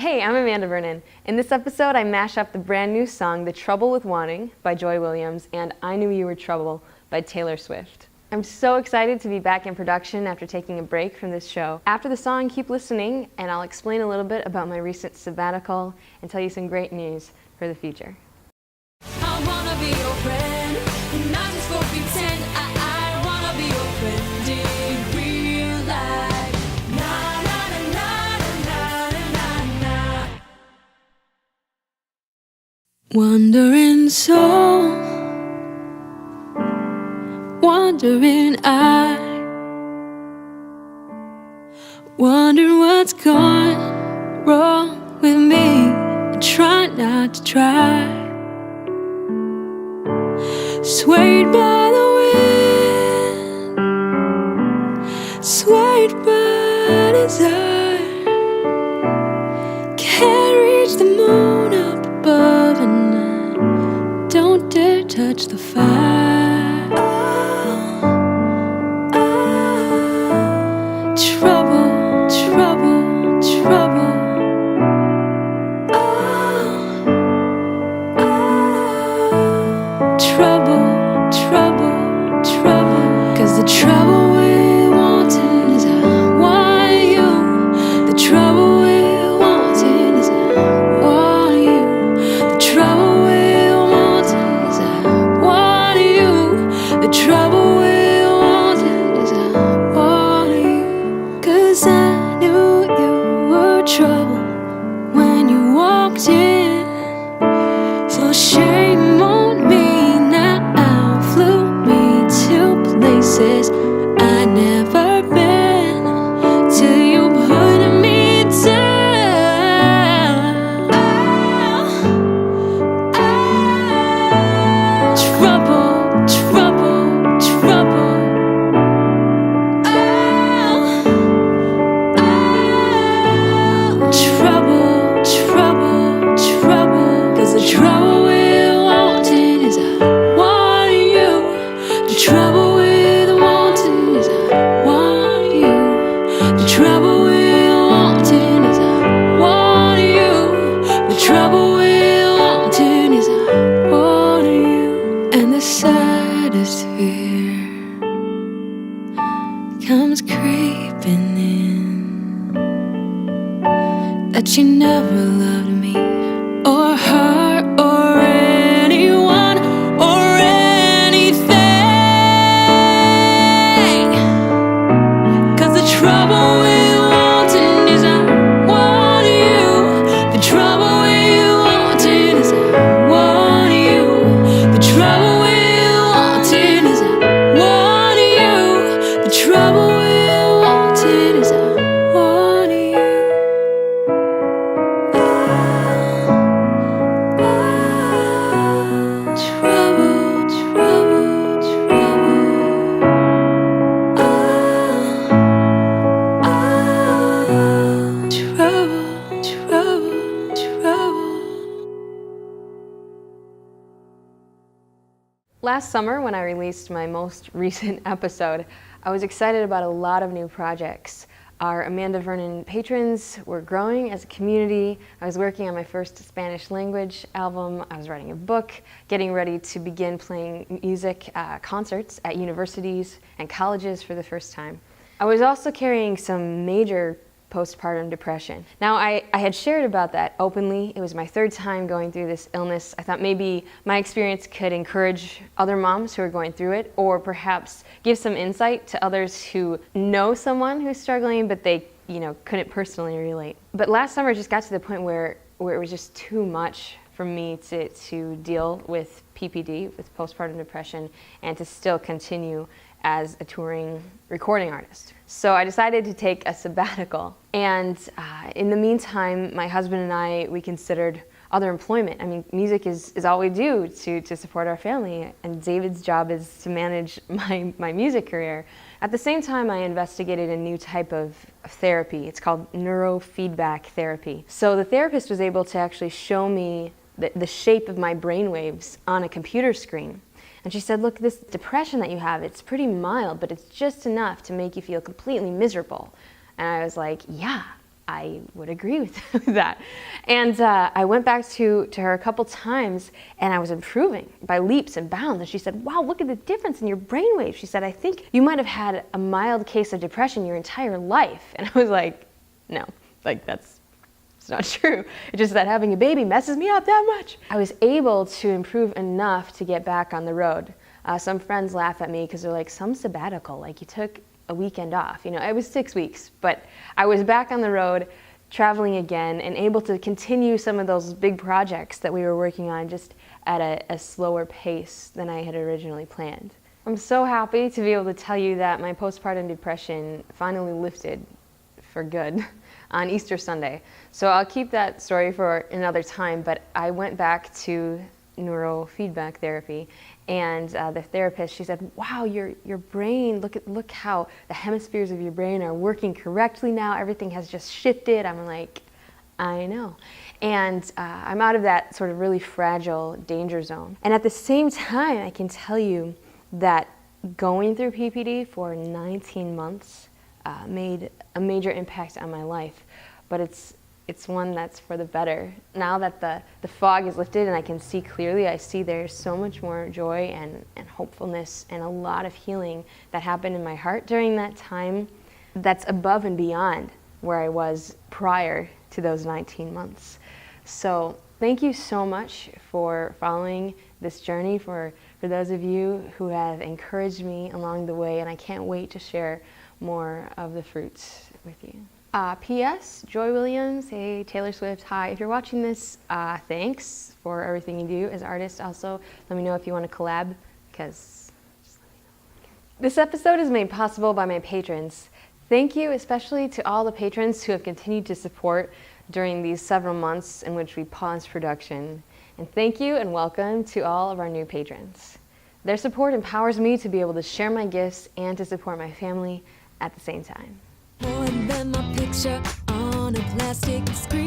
Hey, I'm Amanda Vernon. In this episode, I mash up the brand new song The Trouble with Wanting by Joy Williams and I Knew You Were Trouble by Taylor Swift. I'm so excited to be back in production after taking a break from this show. After the song, keep listening and I'll explain a little bit about my recent sabbatical and tell you some great news for the future. I wanna be your friend, not just for pretend. I wanna be your friend in real life. Na na na na na na na. Wandering soul, wandering I, wondering what's gone wrong with me, and try not to try. Swayed by the wind, swayed by desire. Can't reach the moon up above, and I don't dare touch the fire. Trouble, trouble, trouble. Trouble, trouble, trouble. 'Cause the trouble we're wanting is I want you. The trouble we're wanting is I want you. The trouble we're wanting is I want you. The trouble we're wanting is I want you. 'Cause I knew you were trouble when you walked in. So shame on me. Places I'd never been till you put me down. Trouble, trouble, trouble. Trouble, trouble, trouble. 'Cause the trouble we're wanting is I want you. The trouble comes creeping in, that you never loved me or her or anyone or anything. 'Cause the trouble we're wanting is I want you. The trouble we're wanting is I want you. The trouble we're wanting is I want you. The trouble we're wanting is I want you. Trouble, trouble, trouble. Trouble, trouble, trouble. Last summer, when I released my most recent episode, I was excited about a lot of new projects. Our Amanda Vernon patrons were growing as a community. I was working on my first Spanish language album. I was writing a book, getting ready to begin playing music concerts at universities and colleges for the first time. I was also carrying some major postpartum depression. Now, I had shared about that openly. It was my third time going through this illness. I thought maybe my experience could encourage other moms who are going through it, or perhaps give some insight to others who know someone who's struggling, but they, couldn't personally relate. But last summer, it just got to the point where it was just too much for me to deal with PPD, with postpartum depression, and to still continue as a touring recording artist. So I decided to take a sabbatical. And in the meantime, my husband and I, we considered other employment. I mean, music is all we do to support our family, and David's job is to manage my music career. At the same time, I investigated a new type of therapy. It's called neurofeedback therapy. So the therapist was able to actually show me the shape of my brainwaves on a computer screen. And she said, look, this depression that you have, it's pretty mild, but it's just enough to make you feel completely miserable. And I was like, yeah, I would agree with that. And I went back to her a couple times, and I was improving by leaps and bounds. And she said, wow, look at the difference in your brainwaves. She said, I think you might have had a mild case of depression your entire life. And I was like, no, like it's not true. It's just that having a baby messes me up that much. I was able to improve enough to get back on the road. Some friends laugh at me because they're like, some sabbatical, like you took a weekend off. You know, it was 6 weeks, but I was back on the road, traveling again, and able to continue some of those big projects that we were working on just at a slower pace than I had originally planned. I'm so happy to be able to tell you that my postpartum depression finally lifted for good on Easter Sunday. So I'll keep that story for another time, but I went back to neurofeedback therapy, and the therapist, she said, wow, your brain, look how the hemispheres of your brain are working correctly now. Everything has just shifted. I'm like, I know. And I'm out of that sort of really fragile danger zone. And at the same time, I can tell you that going through PPD for 19 months made a major impact on my life. But it's one that's for the better. Now that the fog is lifted and I can see clearly, I see there's so much more joy and hopefulness and a lot of healing that happened in my heart during that time that's above and beyond where I was prior to those 19 months. So thank you so much for following this journey, for those of you who have encouraged me along the way, and I can't wait to share more of the fruits with you. P.S. Joy Williams, hey Taylor Swift, hi. If you're watching this, thanks for everything you do as an artist. Also, let me know if you want to collab, because just let me know. Okay. This episode is made possible by my patrons. Thank you especially to all the patrons who have continued to support during these several months in which we paused production. And thank you and welcome to all of our new patrons. Their support empowers me to be able to share my gifts and to support my family at the same time. More than my picture on a plastic screen.